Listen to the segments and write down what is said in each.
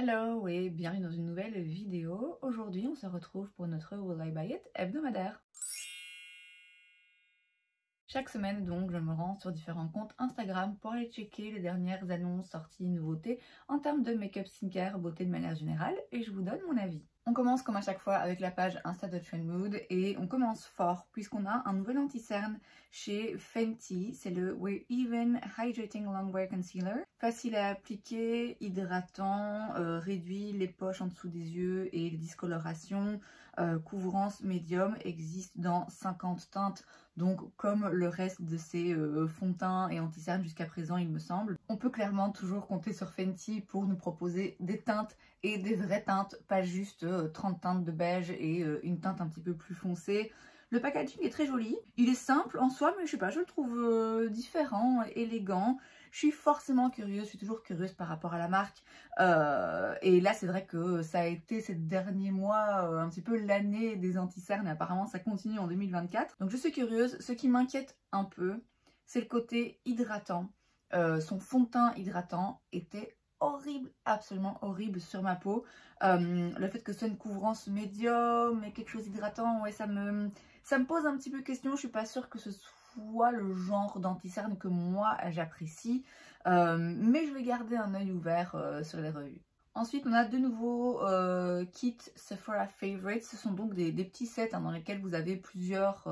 Hello et bienvenue dans une nouvelle vidéo. Aujourd'hui, on se retrouve pour notre Will I Buy It hebdomadaire. Chaque semaine, donc, je me rends sur différents comptes Instagram pour aller checker les dernières annonces, sorties, nouveautés en termes de make-up, skincare, beauté de manière générale et je vous donne mon avis. On commence comme à chaque fois avec la page Insta de Trendmood et on commence fort puisqu'on a un nouvel anti-cerne chez Fenty, c'est le We're Even Hydrating Longwear Concealer. Facile à appliquer, hydratant, réduit les poches en dessous des yeux et les discolorations, couvrance médium, existe dans 50 teintes, donc comme le reste de ces fonds de teint et anti-cernes jusqu'à présent il me semble. On peut clairement toujours compter sur Fenty pour nous proposer des teintes et des vraies teintes, pas juste 30 teintes de beige et une teinte un petit peu plus foncée. Le packaging est très joli, il est simple en soi mais je sais pas, je le trouve différent, élégant. Je suis forcément curieuse, je suis toujours curieuse par rapport à la marque et là c'est vrai que ça a été ces derniers mois un petit peu l'année des anti-cernes et apparemment ça continue en 2024. Donc je suis curieuse, ce qui m'inquiète un peu c'est le côté hydratant. Son fond de teint hydratant était horrible, absolument horrible sur ma peau. Le fait que ce soit une couvrance médium et quelque chose d'hydratant, ouais, ça me pose un petit peu question. Je suis pas sûre que ce soit le genre d'anti-cerne que moi j'apprécie, mais je vais garder un œil ouvert sur les revues. Ensuite, on a de nouveaux kits Sephora Favorites. Ce sont donc des petits sets dans lesquels vous avez plusieurs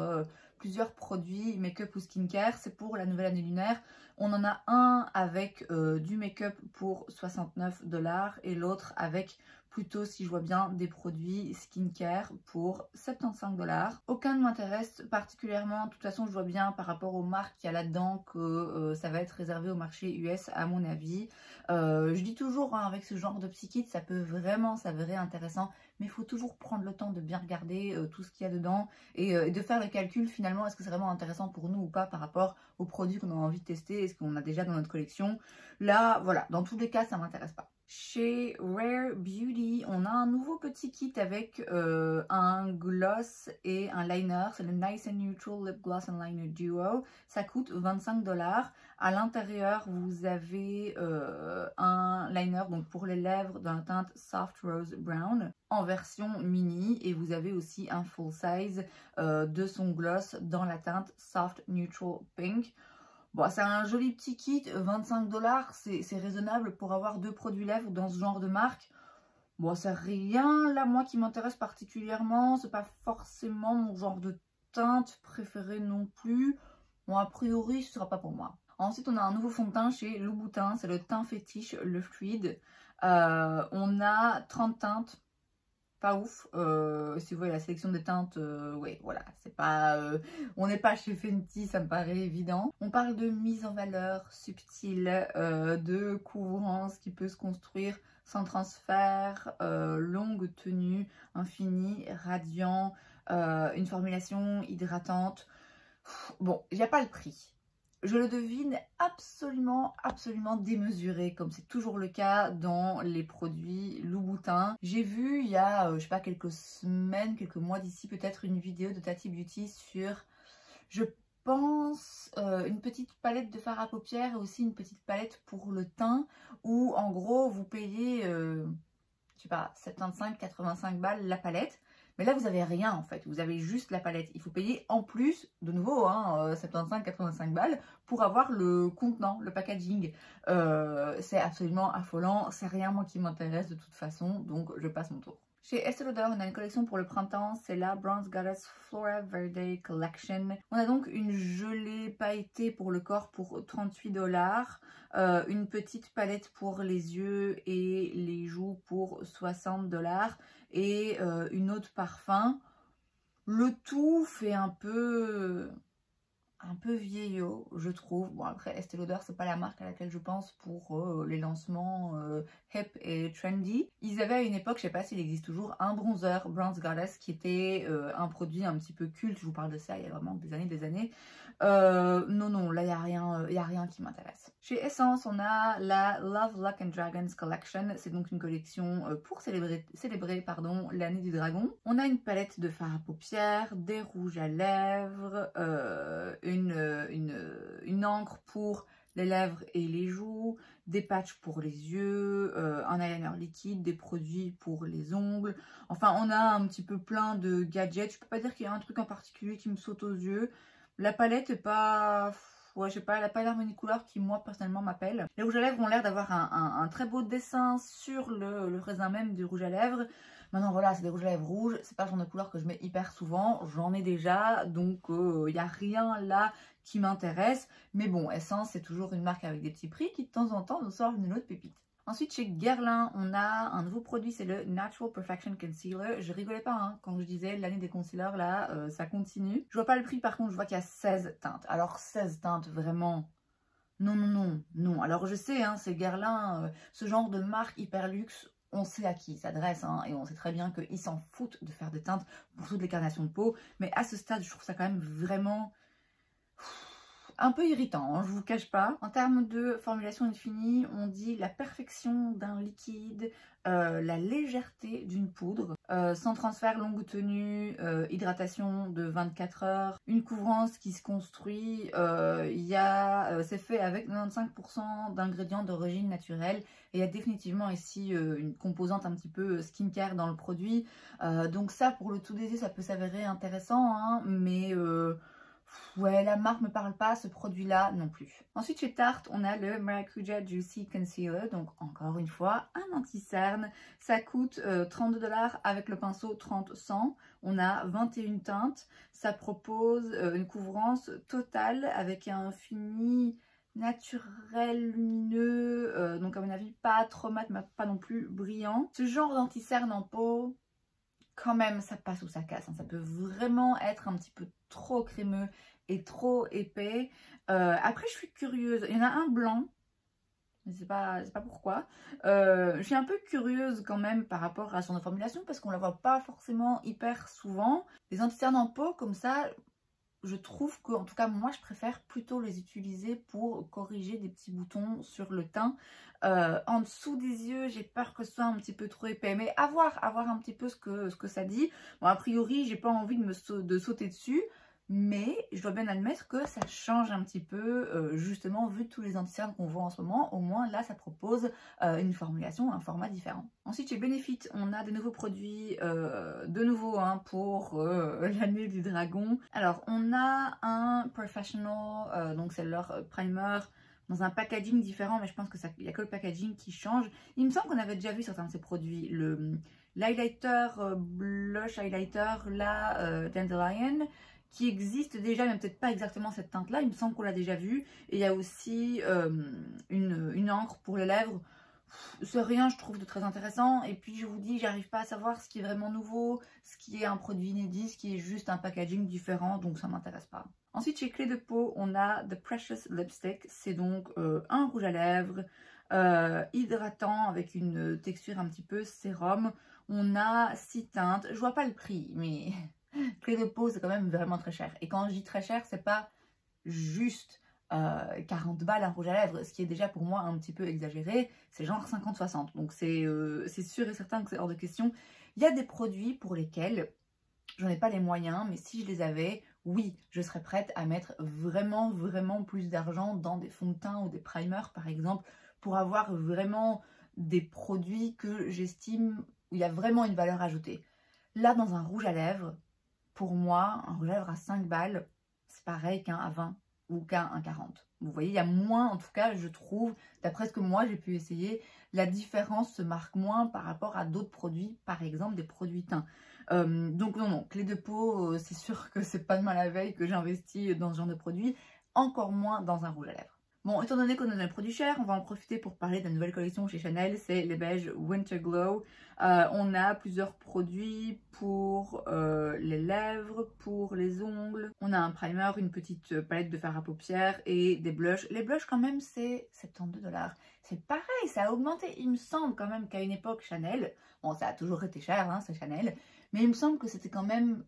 produits make-up ou skincare. C'est pour la nouvelle année lunaire. On en a un avec du make-up pour 69 $ et l'autre avec plutôt, si je vois bien, des produits skincare pour 75 $. Aucun ne m'intéresse particulièrement. De toute façon, je vois bien par rapport aux marques qu'il y a là-dedans que ça va être réservé au marché US à mon avis. Je dis toujours, hein, avec ce genre de petits kits, ça peut vraiment s'avérer intéressant, mais il faut toujours prendre le temps de bien regarder tout ce qu'il y a dedans et de faire le calcul finalement, est-ce que c'est vraiment intéressant pour nous ou pas par rapport aux produits qu'on a envie de tester, est-ce qu'on a déjà dans notre collection. Là, voilà, dans tous les cas, ça m'intéresse pas. Chez Rare Beauty, on a un nouveau petit kit avec un gloss et un liner. C'est le Nice and Neutral Lip Gloss and Liner Duo. Ça coûte 25 $. À l'intérieur, vous avez un liner donc pour les lèvres dans la teinte Soft Rose Brown en version mini. Et vous avez aussi un full size de son gloss dans la teinte Soft Neutral Pink. Bon, c'est un joli petit kit, 25 $, c'est raisonnable pour avoir deux produits lèvres dans ce genre de marque. Bon, c'est rien là, moi, qui m'intéresse particulièrement. C'est pas forcément mon genre de teinte préférée non plus. Bon, a priori, ce sera pas pour moi. Ensuite, on a un nouveau fond de teint chez Louboutin. C'est le teint fétiche, le fluide. On a 30 teintes. Pas ouf, si vous voyez la sélection des teintes, ouais, voilà, c'est pas, on n'est pas chez Fenty, ça me paraît évident. On parle de mise en valeur subtile, de couvrance qui peut se construire sans transfert, longue tenue, infini, radiant, une formulation hydratante. Bon, il n'y a pas le prix. Je le devine absolument démesuré, comme c'est toujours le cas dans les produits Louboutin. J'ai vu il y a, je sais pas, quelques semaines, quelques mois d'ici, peut-être une vidéo de Tati Beauty sur, je pense, une petite palette de fard à paupières et aussi une petite palette pour le teint, où en gros vous payez, je sais pas, 75-85 balles la palette. Mais là, vous n'avez rien en fait, vous avez juste la palette. Il faut payer en plus, de nouveau, hein, 75-85 balles pour avoir le contenant, le packaging. C'est absolument affolant, c'est rien moi qui m'intéresse de toute façon, donc je passe mon tour. Chez Estée Lauder, on a une collection pour le printemps, c'est la Bronze Goddess Flora Verde Collection. On a donc une gelée pailletée pour le corps pour 38 $, une petite palette pour les yeux et les joues pour 60 $ et une eau de parfum. Le tout fait un peu vieillot, je trouve. Bon, après, Estée Lauder, c'est pas la marque à laquelle je pense pour les lancements hip et trendy. Ils avaient à une époque, je sais pas s'il existe toujours, un bronzer Bronze Goddess qui était un produit un petit peu culte. Je vous parle de ça il y a vraiment des années. Non, là, il y a rien qui m'intéresse. Chez Essence, on a la Love, Luck and Dragons Collection. C'est donc une collection pour célébrer l'année du dragon. On a une palette de fard à paupières, des rouges à lèvres, une encre pour les lèvres et les joues, des patchs pour les yeux, un eyeliner liquide, des produits pour les ongles. Enfin, on a un petit peu plein de gadgets. Je peux pas dire qu'il y a un truc en particulier qui me saute aux yeux. La palette est pas... Ouais, je sais pas, elle a pas l'harmonie couleur qui, moi, personnellement, m'appelle. Les rouges à lèvres ont l'air d'avoir un très beau dessin sur le raisin même du rouge à lèvres. Maintenant, voilà, c'est des rouges à lèvres rouges. C'est pas le genre de couleur que je mets hyper souvent. J'en ai déjà, donc il n'y a rien là qui m'intéresse. Mais bon, Essence, c'est toujours une marque avec des petits prix qui, de temps en temps, nous sort une autre pépite. Ensuite, chez Guerlain, on a un nouveau produit, c'est le Natural Perfection Concealer. Je rigolais pas hein, quand je disais l'année des concealers, là, ça continue. Je vois pas le prix, par contre, je vois qu'il y a 16 teintes. Alors, 16 teintes, vraiment... Non, non, non, non. Alors, je sais, hein, c'est Guerlain, ce genre de marque hyper luxe, on sait à qui il s'adresse, hein, et on sait très bien qu'ils s'en foutent de faire des teintes pour toutes les carnations de peau. Mais à ce stade, je trouve ça quand même vraiment... un peu irritant, hein, je vous cache pas. En termes de formulation infinie, on dit la perfection d'un liquide, la légèreté d'une poudre, sans transfert, longue tenue, hydratation de 24 heures, une couvrance qui se construit, c'est fait avec 95% d'ingrédients d'origine naturelle et il y a définitivement ici une composante un petit peu skincare dans le produit. Donc ça, pour le tout désir, ça peut s'avérer intéressant, hein, mais... ouais, la marque me parle pas, ce produit-là non plus. Ensuite, chez Tarte, on a le Maracuja Juicy Concealer. Donc, encore une fois, un anti-cerne. Ça coûte 32 $ avec le pinceau 30-100. On a 21 teintes. Ça propose une couvrance totale avec un fini naturel, lumineux. Donc, à mon avis, pas trop mat, mais pas non plus brillant. Ce genre d'anti-cerne en peau... quand même ça passe ou ça casse, hein. Ça peut vraiment être un petit peu trop crémeux et trop épais. Après je suis curieuse, il y en a un blanc, je sais pas pourquoi. Je suis un peu curieuse quand même par rapport à son formulation parce qu'on la voit pas forcément hyper souvent. Les anti-cernes en peau comme ça, je trouve que, en tout cas moi je préfère plutôt les utiliser pour corriger des petits boutons sur le teint. En dessous des yeux, j'ai peur que ce soit un petit peu trop épais, mais à voir un petit peu ce que ça dit. Bon, a priori, j'ai pas envie de sauter dessus, mais je dois bien admettre que ça change un petit peu, justement, vu tous les anti-cernes qu'on voit en ce moment. Au moins, là, ça propose une formulation, un format différent. Ensuite, chez Benefit, on a des nouveaux produits, de nouveau, hein, pour l'année du dragon. Alors, on a un Professional, donc c'est leur primer, dans un packaging différent, mais je pense qu'il n'y a que le packaging qui change. Il me semble qu'on avait déjà vu certains de ces produits. L'highlighter, blush highlighter, là, Dandelion, qui existe déjà, mais peut-être pas exactement cette teinte-là. Il me semble qu'on l'a déjà vu. Et il y a aussi une encre pour les lèvres. C'est rien, je trouve, de très intéressant. Et puis, je vous dis, j'arrive pas à savoir ce qui est vraiment nouveau, ce qui est un produit inédit, ce qui est juste un packaging différent, donc ça m'intéresse pas. Ensuite, chez Clé de Peau, on a The Precious Lipstick. C'est donc un rouge à lèvres hydratant avec une texture un petit peu sérum. On a 6 teintes. Je vois pas le prix, mais Clé de Peau, c'est quand même vraiment très cher. Et quand je dis très cher, c'est pas juste 40 balles un rouge à lèvres, ce qui est déjà pour moi un petit peu exagéré. C'est genre 50-60. Donc c'est sûr et certain que c'est hors de question. Il y a des produits pour lesquels j'en ai pas les moyens, mais si je les avais, oui, je serais prête à mettre vraiment plus d'argent dans des fonds de teint ou des primers par exemple, pour avoir vraiment des produits que j'estime où il y a vraiment une valeur ajoutée. Là, dans un rouge à lèvres, pour moi, un rouge à lèvres à 5 balles, c'est pareil qu'un à 20 ou qu'un à 40. Vous voyez, il y a moins, en tout cas, je trouve, d'après ce que moi j'ai pu essayer, la différence se marque moins par rapport à d'autres produits, par exemple des produits teints. Donc non, Clé de Peau, c'est sûr que c'est pas demain la veille que j'investis dans ce genre de produit, encore moins dans un rouge à lèvres. Bon, étant donné qu'on a un produit cher, on va en profiter pour parler de la nouvelle collection chez Chanel, c'est les beiges Winter Glow. On a plusieurs produits pour les lèvres, pour les ongles. On a un primer, une petite palette de fard à paupières et des blushs. Les blushs quand même c'est 72 $. C'est pareil, ça a augmenté. Il me semble quand même qu'à une époque Chanel, bon ça a toujours été cher, hein, c'est Chanel, mais il me semble que c'était quand même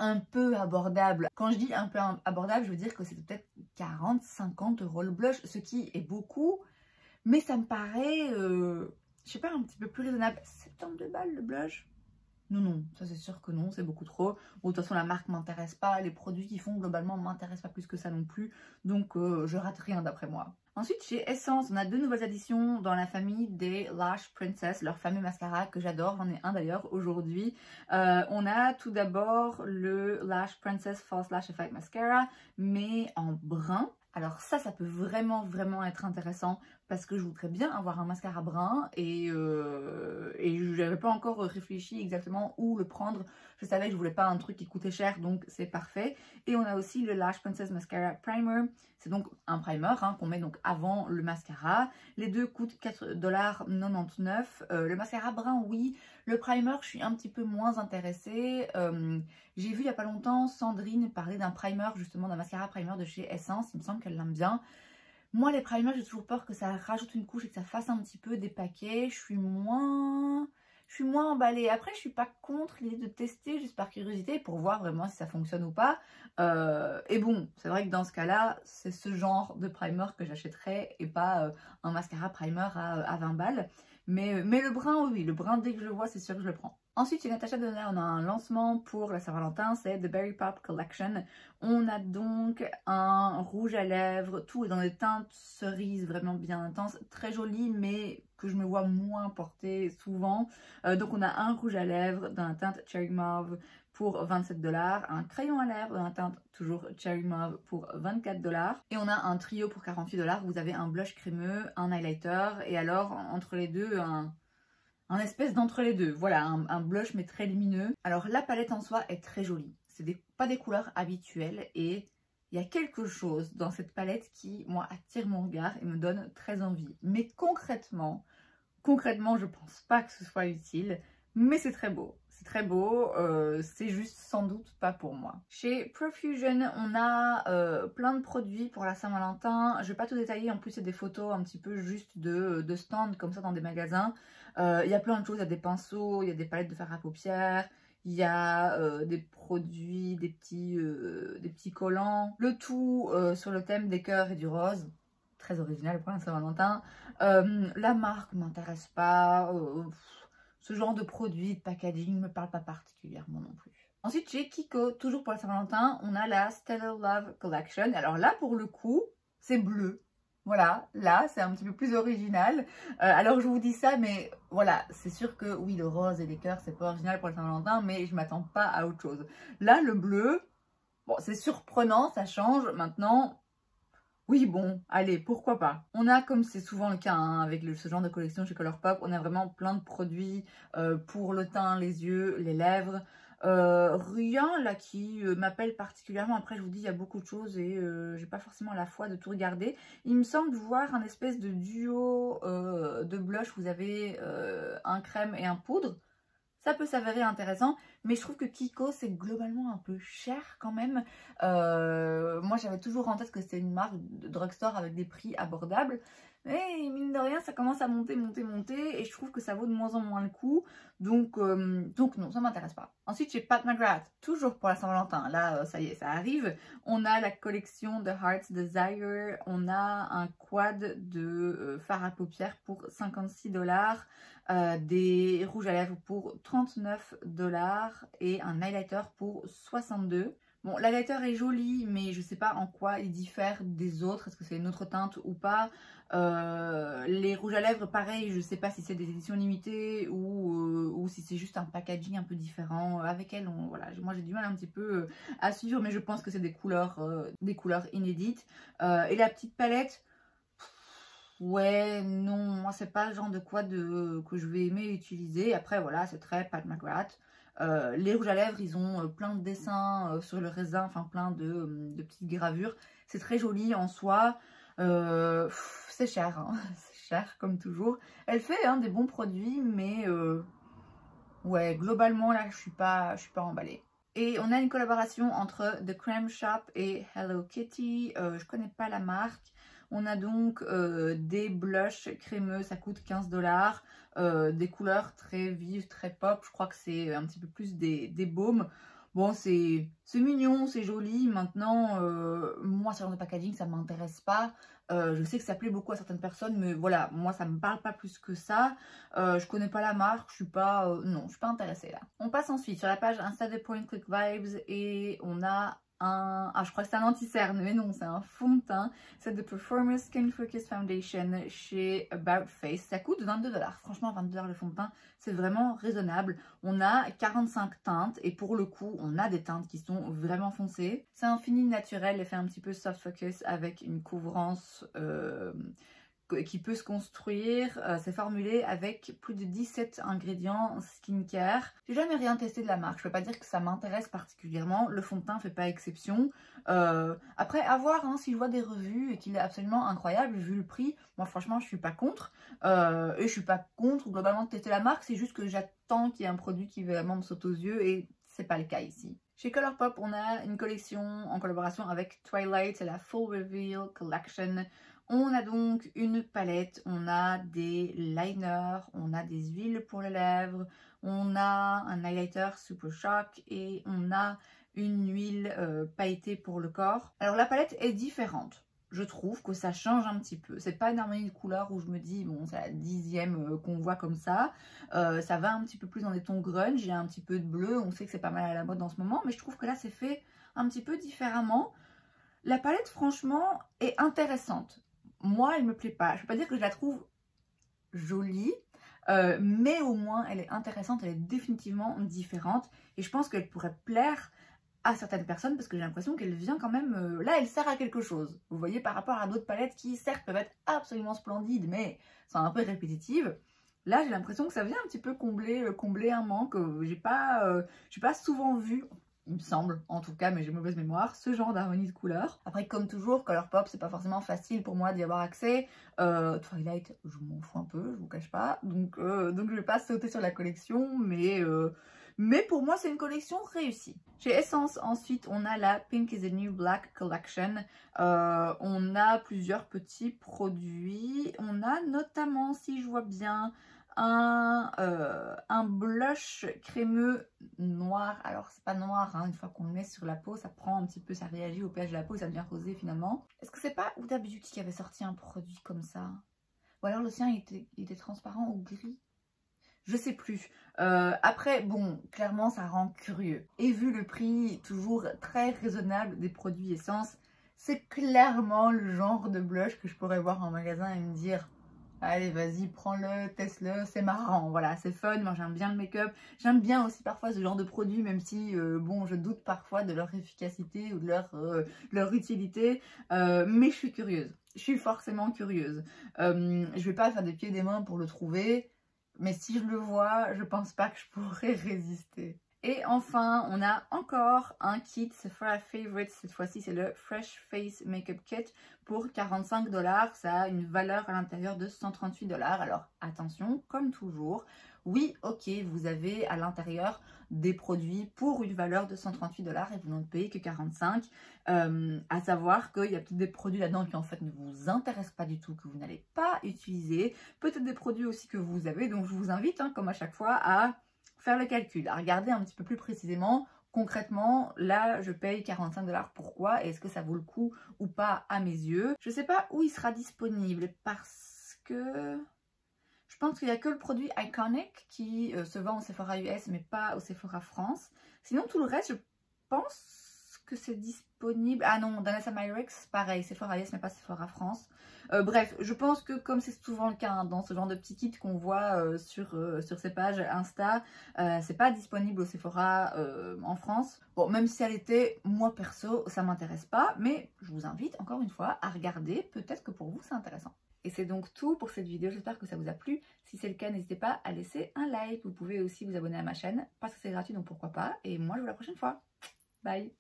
un peu abordable. Quand je dis un peu abordable, je veux dire que c'était peut-être 40-50 € le blush, ce qui est beaucoup, mais ça me paraît, je sais pas, un petit peu plus raisonnable. 72 balles le blush, Non, non, ça c'est sûr que non, c'est beaucoup trop. Bon, de toute façon, la marque m'intéresse pas, les produits qu'ils font globalement m'intéressent pas plus que ça non plus, donc je rate rien d'après moi. Ensuite, chez Essence, on a 2 nouvelles additions dans la famille des Lash Princess, leur fameux mascara que j'adore, j'en ai un d'ailleurs aujourd'hui. On a tout d'abord le Lash Princess False Lash Effect Mascara, mais en brun. Alors ça peut vraiment être intéressant parce que je voudrais bien avoir un mascara brun et je n'avais pas encore réfléchi exactement où le prendre. Je savais que je voulais pas un truc qui coûtait cher, donc c'est parfait. Et on a aussi le Lash Princess Mascara Primer. C'est donc un primer hein, qu'on met donc avant le mascara. Les deux coûtent 4,99 $. Le mascara brun, oui. Le primer, je suis un petit peu moins intéressée. J'ai vu il n'y a pas longtemps Sandrine parler d'un primer, justement d'un mascara primer de chez Essence. Il me semble qu'elle l'aime bien. Moi, les primers, j'ai toujours peur que ça rajoute une couche et que ça fasse un petit peu des paquets. Je suis moins emballée. Après, je suis pas contre l'idée de tester juste par curiosité pour voir vraiment si ça fonctionne ou pas. Et bon, c'est vrai que dans ce cas-là, c'est ce genre de primer que j'achèterais et pas un mascara primer à 20 balles. Mais le brun, oui, le brun, dès que je le vois, c'est sûr que je le prends. Ensuite, chez Natasha Denona, on a un lancement pour la Saint-Valentin, c'est The Berry Pop Collection. On a donc un rouge à lèvres, tout est dans des teintes cerises vraiment bien intenses, très joli, mais que je me vois moins porter souvent. Donc on a un rouge à lèvres dans la teinte Cherry Mauve pour 27 $, un crayon à lèvres dans la teinte toujours Cherry Mauve pour 24 $, et on a un trio pour 48 $. Vous avez un blush crémeux, un highlighter, et alors entre les deux, un espèce d'entre les deux, voilà, un blush mais très lumineux. Alors la palette en soi est très jolie, c'est pas des couleurs habituelles et il y a quelque chose dans cette palette qui, moi, attire mon regard et me donne très envie. Mais concrètement, je pense pas que ce soit utile, mais c'est très beau. C'est très beau, c'est juste sans doute pas pour moi. Chez Profusion, on a plein de produits pour la Saint-Valentin. Je vais pas tout détailler, en plus c'est des photos un petit peu juste de stands comme ça dans des magasins. Il y a plein de choses, il y a des pinceaux, il y a des palettes de fard à paupières, il y a des produits, des petits collants. Le tout sur le thème des cœurs et du rose. Très original pour la Saint-Valentin. La marque m'intéresse pas. Ce genre de produit, de packaging ne me parle pas particulièrement non plus. Ensuite, chez Kiko, toujours pour la Saint-Valentin, on a la Stellar Love Collection. Alors là, pour le coup, c'est bleu. Voilà, là, c'est un petit peu plus original. Alors, je vous dis ça, mais voilà, c'est sûr que oui, le rose et les cœurs, c'est pas original pour la Saint-Valentin, mais je m'attends pas à autre chose. Là, le bleu, bon, c'est surprenant, ça change. Maintenant, oui, bon, allez, pourquoi pas. On a, comme c'est souvent le cas hein, avec ce genre de collection chez Colourpop, on a vraiment plein de produits pour le teint, les yeux, les lèvres. Rien là qui m'appelle particulièrement. Après, je vous dis, il y a beaucoup de choses et j'ai pas forcément la foi de tout regarder. Il me semble voir un espèce de duo de blush. Vous avez un crème et un poudre. Ça peut s'avérer intéressant, mais je trouve que Kiko, c'est globalement un peu cher quand même. Moi, j'avais toujours en tête que c'était une marque de drugstore avec des prix abordables. Mais mine de rien, ça commence à monter, et je trouve que ça vaut de moins en moins le coup. Donc non, ça m'intéresse pas. Ensuite, chez Pat McGrath, toujours pour la Saint-Valentin. Là, ça y est, ça arrive. On a la collection de Heart's Desire. On a un quad de fard à paupières pour 56 $. Des rouges à lèvres pour 39 $ et un highlighter pour 62 $. Bon, l'highlighter est joli, mais je sais pas en quoi il diffère des autres. Est-ce que c'est une autre teinte ou pas? Les rouges à lèvres, pareil, je sais pas si c'est des éditions limitées ou si c'est juste un packaging un peu différent. Avec elle, voilà, moi j'ai du mal un petit peu à suivre, mais je pense que c'est des couleurs inédites. Et la petite palette, ouais, non, moi c'est pas le genre de quad que je vais aimer utiliser. Après voilà, c'est très Pat McGrath. Les rouges à lèvres, ils ont plein de dessins sur le raisin, enfin plein de petites gravures. C'est très joli en soi. C'est cher, hein. C'est cher comme toujours. Elle fait hein, des bons produits, mais ouais, globalement là, je suis pas emballée. Et on a une collaboration entre The Crème Shop et Hello Kitty. Je connais pas la marque. On a donc des blushs crémeux, ça coûte 15 $. Des couleurs très vives, très pop. Je crois que c'est un petit peu plus des baumes. Bon, c'est mignon, c'est joli. Maintenant, moi, ce genre de packaging, ça ne m'intéresse pas. Je sais que ça plaît beaucoup à certaines personnes, mais voilà, moi ça me parle pas plus que ça. Je connais pas la marque, je suis pas, non, je suis pas intéressée là. On passe ensuite sur la page Insta de Point Click Vibes et on a je crois que c'est un anti-cerne, mais non, c'est un fond de teint. C'est de Performance Skin Focus Foundation chez About Face. Ça coûte 22 $. Franchement, 22 $ le fond de teint, c'est vraiment raisonnable. On a 45 teintes et pour le coup, on a des teintes qui sont vraiment foncées. C'est un fini naturel, effet un petit peu soft focus avec une couvrance qui peut se construire. C'est formulé avec plus de 17 ingrédients skincare. J'ai jamais rien testé de la marque, je peux pas dire que ça m'intéresse particulièrement. Le fond de teint fait pas exception. Après, à voir, hein, si je vois des revues et qu'il est absolument incroyable, vu le prix, moi franchement je suis pas contre. Et je suis pas contre globalement de tester la marque, c'est juste que j'attends qu'il y ait un produit qui vraiment me saute aux yeux et c'est pas le cas ici. Chez Colourpop, on a une collection en collaboration avec Twilight, c'est la Full Reveal Collection. On a donc une palette, on a des liners, on a des huiles pour les lèvres, on a un highlighter Super Shock et on a une huile pailletée pour le corps. Alors la palette est différente. Je trouve que ça change un petit peu. C'est pas une harmonie de couleurs où je me dis, bon, c'est la 10e qu'on voit comme ça. Ça va un petit peu plus dans des tons grunge, il y a un petit peu de bleu. On sait que c'est pas mal à la mode en ce moment, mais je trouve que là, c'est fait un petit peu différemment. La palette, franchement, est intéressante. Moi, elle me plaît pas. Je peux pas dire que je la trouve jolie, mais au moins, elle est intéressante. Elle est définitivement différente. Et je pense qu'elle pourrait plaire à certaines personnes parce que j'ai l'impression qu'elle vient quand même... là, elle sert à quelque chose. Vous voyez, par rapport à d'autres palettes qui, certes, peuvent être absolument splendides, mais sont un peu répétitives. Là, j'ai l'impression que ça vient un petit peu combler un manque. J'ai pas souvent vu... il me semble, en tout cas, mais j'ai mauvaise mémoire, ce genre d'harmonie de couleurs. Après, comme toujours, Colourpop, c'est pas forcément facile pour moi d'y avoir accès. Twilight, je m'en fous un peu, je vous cache pas. Donc je vais pas sauter sur la collection, mais pour moi, c'est une collection réussie. Chez Essence, ensuite, on a la Pink is the New Black Collection. On a plusieurs petits produits. On a notamment, si je vois bien, un blush crémeux noir. Alors c'est pas noir, hein, une fois qu'on le met sur la peau, ça prend un petit peu, ça réagit au pH de la peau et ça devient rosé finalement. Est-ce que c'est pas Huda Beauty qui avait sorti un produit comme ça? Ou alors le sien il était transparent ou gris? Je sais plus. Après, bon, clairement ça rend curieux. Et vu le prix toujours très raisonnable des produits Essence, c'est clairement le genre de blush que je pourrais voir en magasin et me dire: allez, vas-y, prends-le, teste-le, c'est marrant, voilà, c'est fun. Moi, j'aime bien le make-up. J'aime bien aussi parfois ce genre de produits, même si, bon, je doute parfois de leur efficacité ou de leur utilité. Mais je suis curieuse. Je suis forcément curieuse. Je vais pas faire des pieds et des mains pour le trouver. Mais si je le vois, je pense pas que je pourrais résister. Et enfin, on a encore un kit Sephora Favorite. Cette fois-ci, c'est le Fresh Face Makeup Kit pour 45 $. Ça a une valeur à l'intérieur de 138 $. Alors attention, comme toujours, oui, ok, vous avez à l'intérieur des produits pour une valeur de 138 $ et vous n'en payez que 45. À savoir qu'il y a peut-être des produits là-dedans qui en fait ne vous intéressent pas du tout, que vous n'allez pas utiliser. Peut-être des produits aussi que vous avez. Donc je vous invite, hein, comme à chaque fois, à faire le calcul, à regarder un petit peu plus précisément. Concrètement, là, je paye 45 $. Pourquoi? Est-ce que ça vaut le coup ou pas à mes yeux? Je ne sais pas où il sera disponible parce que je pense qu'il n'y a que le produit Iconic qui se vend au Sephora US, mais pas au Sephora France. Sinon, tout le reste, je pense que c'est disponible. Ah non, Danessa Myrix, pareil, Sephora US, mais pas Sephora France. Bref, je pense que comme c'est souvent le cas, hein, dans ce genre de petits kits qu'on voit sur ces pages Insta, c'est pas disponible au Sephora en France. Bon, même si elle était, moi perso, ça m'intéresse pas, mais je vous invite encore une fois à regarder, peut-être que pour vous c'est intéressant. Et c'est donc tout pour cette vidéo, j'espère que ça vous a plu. Si c'est le cas, n'hésitez pas à laisser un like. Vous pouvez aussi vous abonner à ma chaîne parce que c'est gratuit, donc pourquoi pas. Et moi, je vous dis à la prochaine fois. Bye!